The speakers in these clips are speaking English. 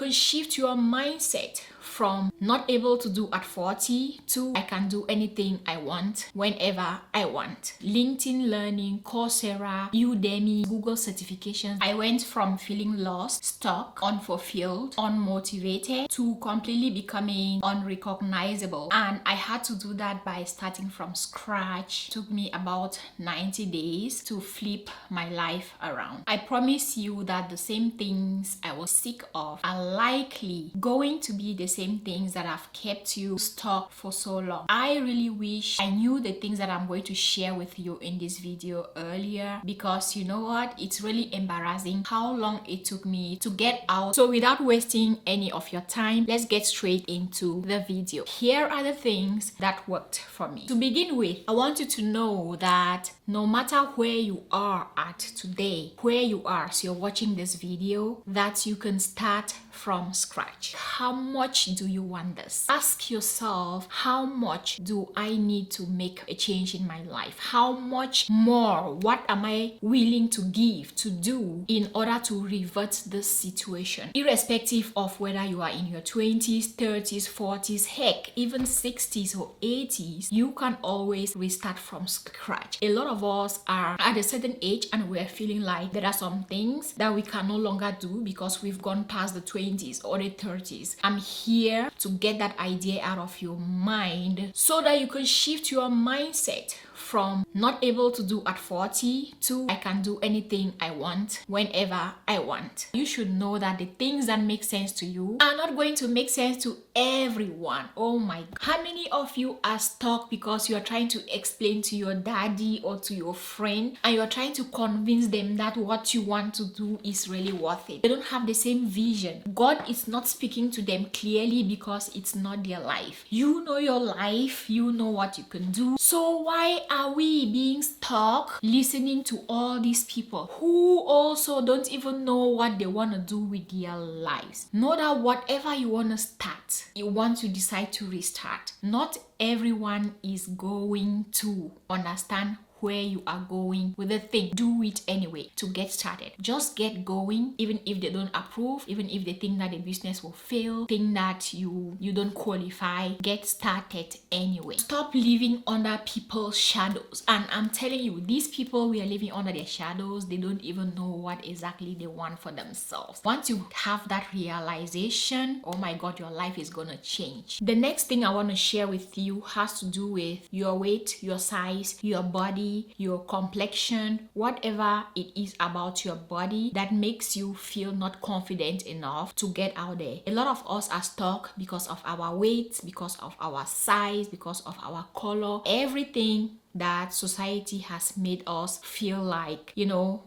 can shift your mindset from not able to do at 40 to I can do anything I want whenever I want. LinkedIn Learning, Coursera, Udemy, Google certifications. I went from feeling lost, stuck, unfulfilled, unmotivated to completely becoming unrecognizable. And I had to do that by starting from scratch. It took me about 90 days to flip my life around. I promise you that the same things I was sick of are likely going to be the same things that have kept you stuck for so long. I really wish I knew the things that I'm going to share with you in this video earlier, because you know what, it's really embarrassing how long it took me to get out. So without wasting any of your time, let's get straight into the video. Here are the things that worked for me. To begin with, I want you to know that no matter where you are at today, where you are, so you're watching this video, that you can start from scratch. How much do you want this? Ask yourself, how much do I need to make a change in my life? How much more? What am I willing to give, to do in order to revert this situation? Irrespective of whether you are in your 20s, 30s, 40s, heck, even 60s or 80s, you can always restart from scratch. A lot of us are at a certain age and we're feeling like there are some things that we can no longer do because we've gone past the 20s or the 30s. I'm here to get that idea out of your mind so that you can shift your mindset from not able to do at 40 to I can do anything I want whenever I want. You should know that the things that make sense to you are not going to make sense to everyone. Oh my God. How many of you are stuck because you're trying to explain to your daddy or to your friend and you're trying to convince them that what you want to do is really worth it? They don't have the same vision. God is not speaking to them clearly because it's not their life. You know your life, you know what you can do. So why are we being stuck listening to all these people who also don't even know what they want to do with their lives? Know that whatever you want to start, you want to decide to restart. Not everyone is going to understand where you are going with the thing. Do it anyway to get started. Just get going, even if they don't approve, even if they think that the business will fail, think that you don't qualify. Get started anyway. Stop living under people's shadows. And I'm telling you, these people we are living under their shadows, they don't even know what exactly they want for themselves. Once you have that realization, oh my God, your life is gonna change. The next thing I want to share with you has to do with your weight, your size, your body, your complexion, whatever it is about your body that makes you feel not confident enough to get out there. A lot of us are stuck because of our weight, because of our size, because of our color, everything that society has made us feel like,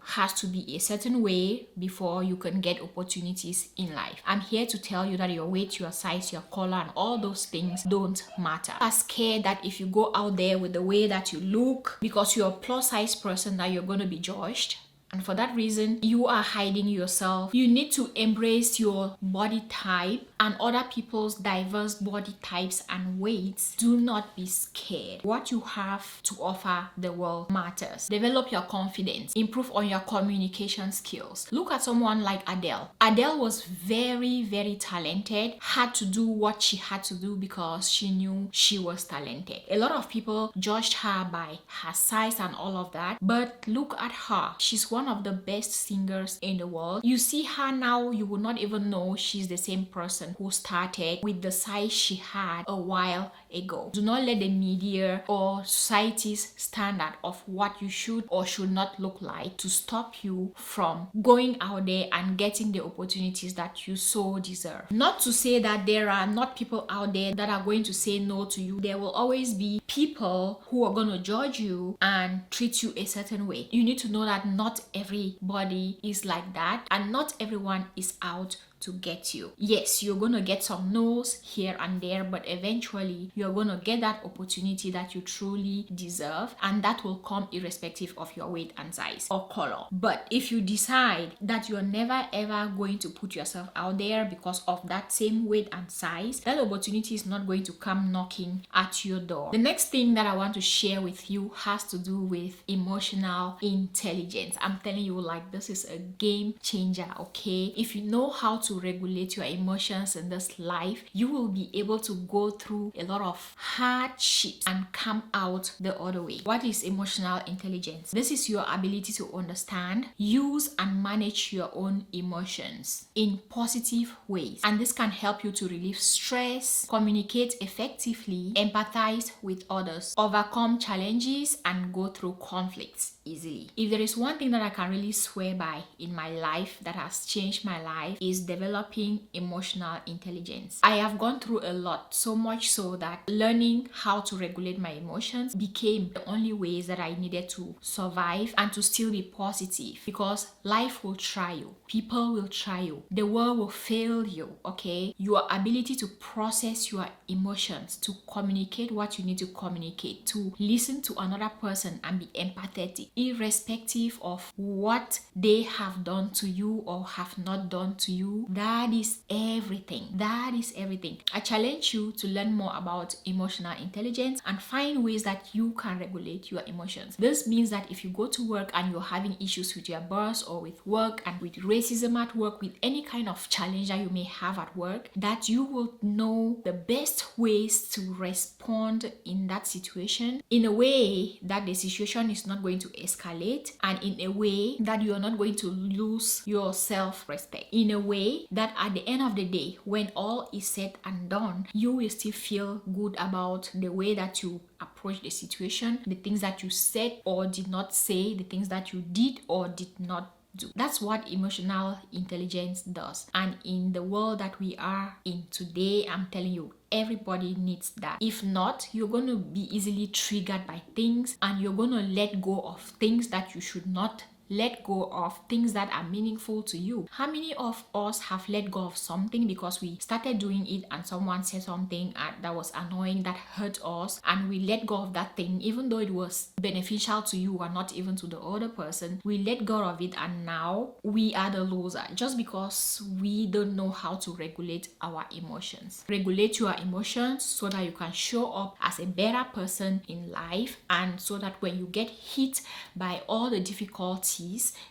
has to be a certain way before you can get opportunities in life. I'm here to tell you that your weight, your size, your color, and all those things don't matter. I'm scared that if you go out there with the way that you look, because you're a plus size person, that you're going to be judged. And for that reason, you are hiding yourself. You need to embrace your body type and other people's diverse body types and weights. Do not be scared. What you have to offer the world matters. Develop your confidence. Improve on your communication skills. Look at someone like Adele. Adele was very, very talented. Had to do what she had to do because she knew she was talented. A lot of people judged her by her size and all of that. But look at her. She's one of the best singers in the world. You see her now, you will not even know she's the same person who started with the size she had a while ago. Do not let the media or society's standard of what you should or should not look like to stop you from going out there and getting the opportunities that you so deserve. Not to say that there are not people out there that are going to say no to you. There will always be people who are going to judge you and treat you a certain way. You need to know that not everybody is like that and not everyone is out to get you. Yes, you're gonna get some no's here and there, but eventually you're gonna get that opportunity that you truly deserve, and that will come irrespective of your weight and size or color. But if you decide that you're never ever going to put yourself out there because of that same weight and size, that opportunity is not going to come knocking at your door. The next thing that I want to share with you has to do with emotional intelligence. I'm telling you, like, this is a game changer, okay? If you know how to to regulate your emotions in this life, you will be able to go through a lot of hardships and come out the other way. What is emotional intelligence? This is your ability to understand, use, and manage your own emotions in positive ways. And this can help you to relieve stress, communicate effectively, empathize with others, overcome challenges, and go through conflicts easily. If there is one thing that I can really swear by in my life that has changed my life, is developing emotional intelligence. I have gone through a lot, so much so that learning how to regulate my emotions became the only ways that I needed to survive and to still be positive, because life will try you, people will try you, the world will fail you, okay? Your ability to process your emotions, to communicate what you need to communicate, to listen to another person and be empathetic, irrespective of what they have done to you or have not done to you, that is everything. That is everything. I challenge you to learn more about emotional intelligence and find ways that you can regulate your emotions. This means that if you go to work and you're having issues with your boss or with work and with racism at work, with any kind of challenge that you may have at work, that you will know the best ways to respond in that situation in a way that the situation is not going to escalate, and in a way that you are not going to lose your self-respect, in a way that at the end of the day, when all is said and done, you will still feel good about the way that you approach the situation, the things that you said or did not say, the things that you did or did not do. That's what emotional intelligence does. And in the world that we are in today, I'm telling you, everybody needs that. If not, you're going to be easily triggered by things, and you're going to let go of things that you should not let go of, things that are meaningful to you. How many of us have let go of something because we started doing it and someone said something that was annoying, that hurt us, and we let go of that thing even though it was beneficial to you and not even to the other person? We let go of it and now we are the loser just because we don't know how to regulate our emotions. Regulate your emotions so that you can show up as a better person in life, and so that when you get hit by all the difficulties,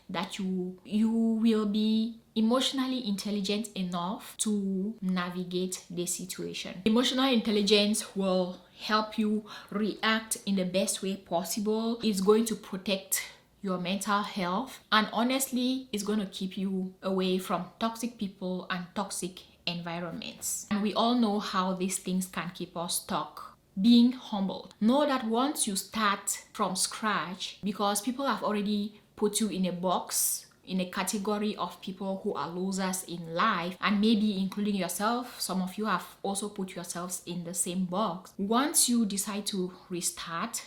that you will be emotionally intelligent enough to navigate the situation. Emotional intelligence will help you react in the best way possible. It's going to protect your mental health, and honestly, it's going to keep you away from toxic people and toxic environments. And we all know how these things can keep us stuck. Being humbled. Know that once you start from scratch, because people have already put you in a box, in a category of people who are losers in life, and maybe including yourself, some of you have also put yourselves in the same box. Once you decide to restart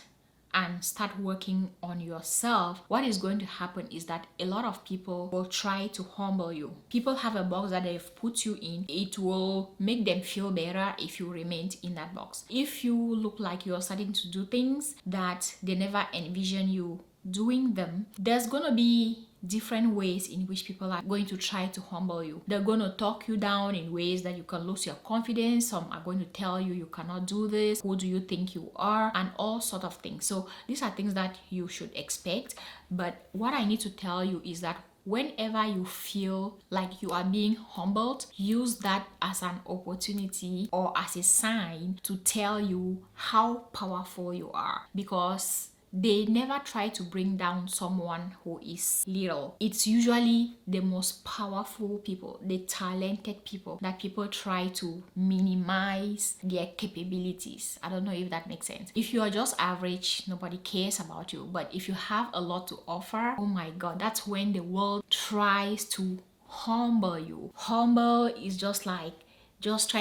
and start working on yourself, what is going to happen is that a lot of people will try to humble you. People have a box that they've put you in. It will make them feel better if you remained in that box. If you look like you're starting to do things that they never envision you doing them, there's gonna be different ways in which people are going to try to humble you. They're going to talk you down in ways that you can lose your confidence. Some are going to tell you you cannot do this, who do you think you are, and all sort of things. So these are things that you should expect. But what I need to tell you is that whenever you feel like you are being humbled, use that as an opportunity or as a sign to tell you how powerful you are, because they never try to bring down someone who is little. It's usually the most powerful people, the talented people, that people try to minimize their capabilities. I don't know if that makes sense. If you are just average, nobody cares about you. But if you have a lot to offer, oh my God, that's when the world tries to humble you. Humble is just trying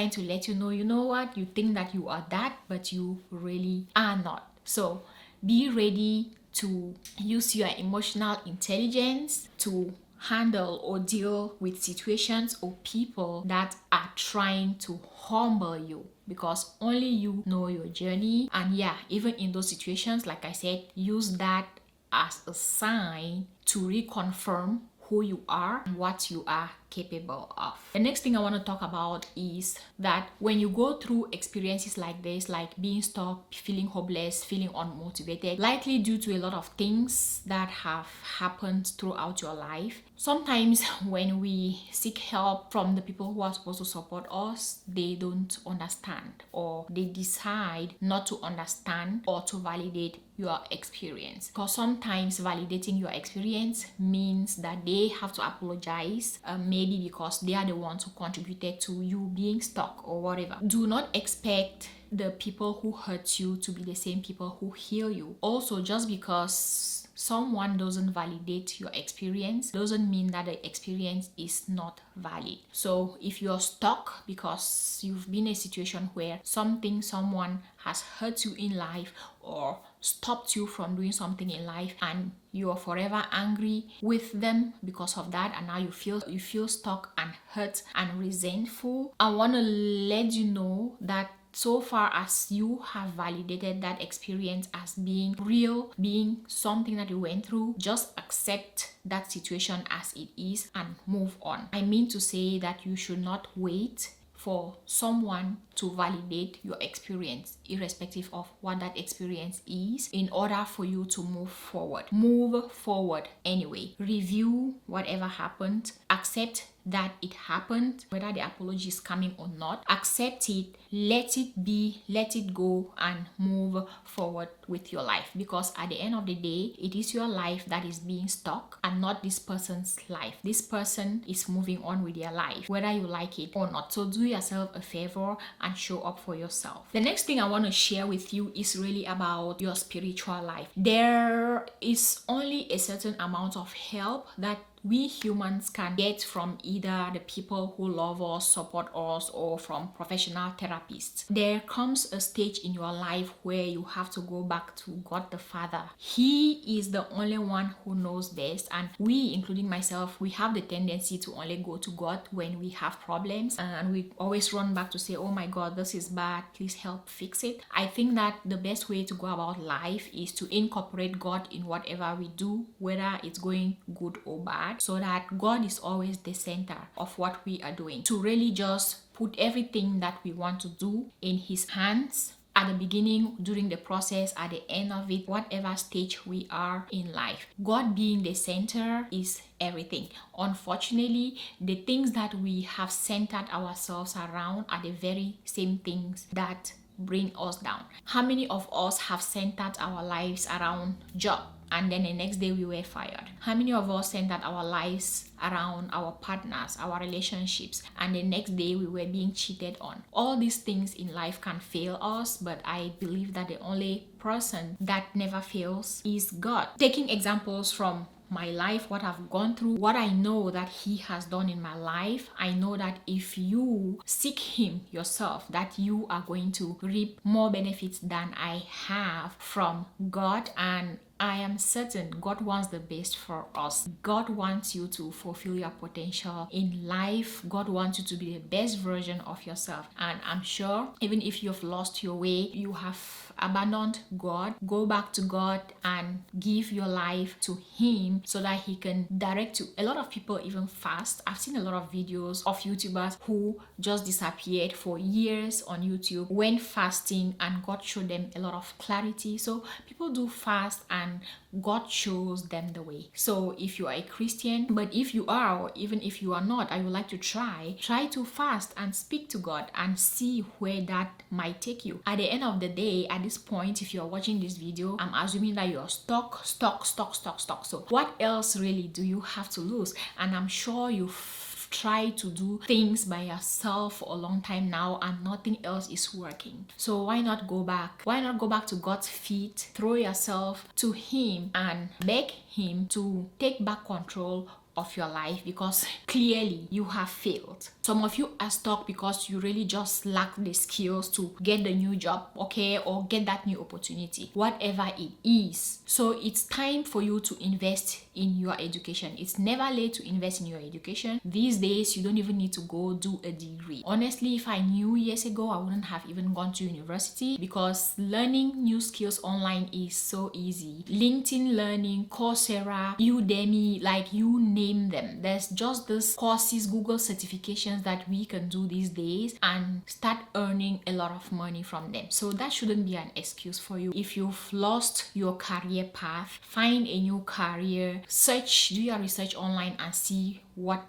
to let you know what, you think that you are that, but you really are not. So be ready to use your emotional intelligence to handle or deal with situations or people that are trying to humble you, because only you know your journey. And yeah, even in those situations, like I said, use that as a sign to reconfirm who you are and what you are capable of. The next thing I want to talk about is that when you go through experiences like this, like being stuck, feeling hopeless, feeling unmotivated, likely due to a lot of things that have happened throughout your life, sometimes when we seek help from the people who are supposed to support us, they don't understand, or they decide not to understand or to validate your experience. Because sometimes validating your experience means that they have to apologize, maybe because they are the ones who contributed to you being stuck or whatever. Do not expect the people who hurt you to be the same people who heal you. Also, just because someone doesn't validate your experience doesn't mean that the experience is not valid. So if you're stuck because you've been in a situation where someone has hurt you in life or stopped you from doing something in life, and you're forever angry with them because of that, and now you feel stuck and hurt and resentful, I want to let you know that so far as you have validated that experience as being real, being something that you went through, just accept that situation as it is and move on. I mean to say that you should not wait for someone to validate your experience, irrespective of what that experience is, in order for you to move forward. Move forward anyway. Review whatever happened. Accept that it happened, whether the apology is coming or not. Accept it, let it be, let it go, and move forward with your life. Because at the end of the day, it is your life that is being stuck and not this person's life. This person is moving on with their life, whether you like it or not. So do yourself a favor and show up for yourself. The next thing I want to share with you is really about your spiritual life. There is only a certain amount of help that we humans can get from either the people who love us, support us, or from professional therapists. There comes a stage in your life where you have to go back to God the Father. He is the only one who knows best, and we, including myself, we have the tendency to only go to God when we have problems, and we always run back to say, oh my God, this is bad, please help fix it. I think that the best way to go about life is to incorporate God in whatever we do, whether it's going good or bad, so that God is always the center of what we are doing. To really just put everything that we want to do in His hands, at the beginning, during the process, at the end of it, whatever stage we are in life. God being the center is everything. Unfortunately, the things that we have centered ourselves around are the very same things that bring us down. How many of us have centered our lives around job, and then the next day we were fired? How many of us centered our lives around our partners, our relationships, and the next day we were being cheated on? All these things in life can fail us, but I believe that the only person that never fails is God. Taking examples from my life, what I've gone through, what I know that He has done in my life, I know that if you seek Him yourself, that you are going to reap more benefits than I have from God. And I am certain God wants the best for us. God wants you to fulfill your potential in life. God wants you to be the best version of yourself. And I'm sure even if you've lost your way, you have abandoned God, go back to God and give your life to Him so that He can direct you. A lot of people even fast. I've seen a lot of videos of YouTubers who just disappeared for years on YouTube, went fasting, and God showed them a lot of clarity. So people do fast and God shows them the way. So if you are a Christian, but if you are, or even if you are not, I would like to try to fast and speak to God and see where that might take you. At the end of the day, at this point, if you are watching this video, I'm assuming that you're stuck. So what else really do you have to lose? And I'm sure you've try to do things by yourself for a long time now and nothing else is working. So why not go back? Why not go back to God's feet, throw yourself to Him and beg Him to take back control of your life, because clearly you have failed. Some of you are stuck because you really just lack the skills to get the new job, okay, or get that new opportunity, whatever it is. So it's time for you to invest in your education. It's never late to invest in your education. These days, you don't even need to go do a degree. Honestly, if I knew years ago, I wouldn't have even gone to university, because learning new skills online is so easy. LinkedIn Learning, Coursera, Udemy, like you name them. There's just these courses, Google certifications that we can do these days and start earning a lot of money from them. So that shouldn't be an excuse for you. If you've lost your career path, find a new career, do your research online and see what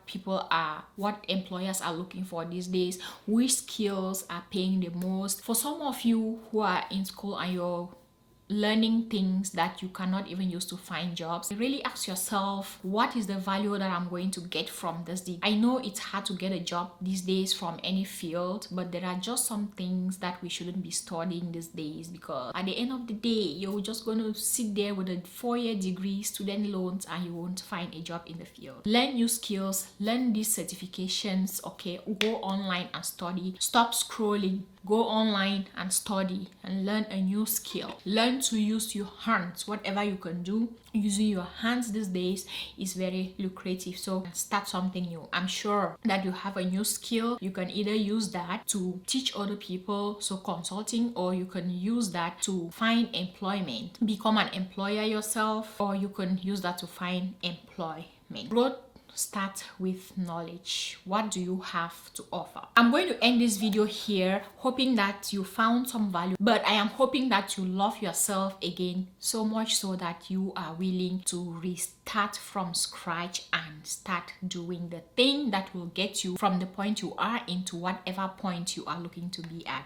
employers are looking for these days, which skills are paying the most. For some of you who are in school and you're learning things that you cannot even use to find jobs, really ask yourself, what is the value that I'm going to get from this degree? I know it's hard to get a job these days from any field, but there are just some things that we shouldn't be studying these days, because at the end of the day, you're just going to sit there with a 4-year degree, student loans, and you won't find a job in the field. Learn new skills, learn these certifications, okay? Go online and study. Stop scrolling. Go online and study and learn a new skill. Learn to use your hands. Whatever you can do using your hands these days is very lucrative. So start something new. I'm sure that you have a new skill. You can either use that to teach other people, so consulting, or you can use that to find employment, become an employer yourself, or you can use that to find employment. Growth start with knowledge. What do you have to offer? I'm going to end this video here, hoping that you found some value, but I am hoping that you love yourself again, so much so that you are willing to restart from scratch and start doing the thing that will get you from the point you are into whatever point you are looking to be at.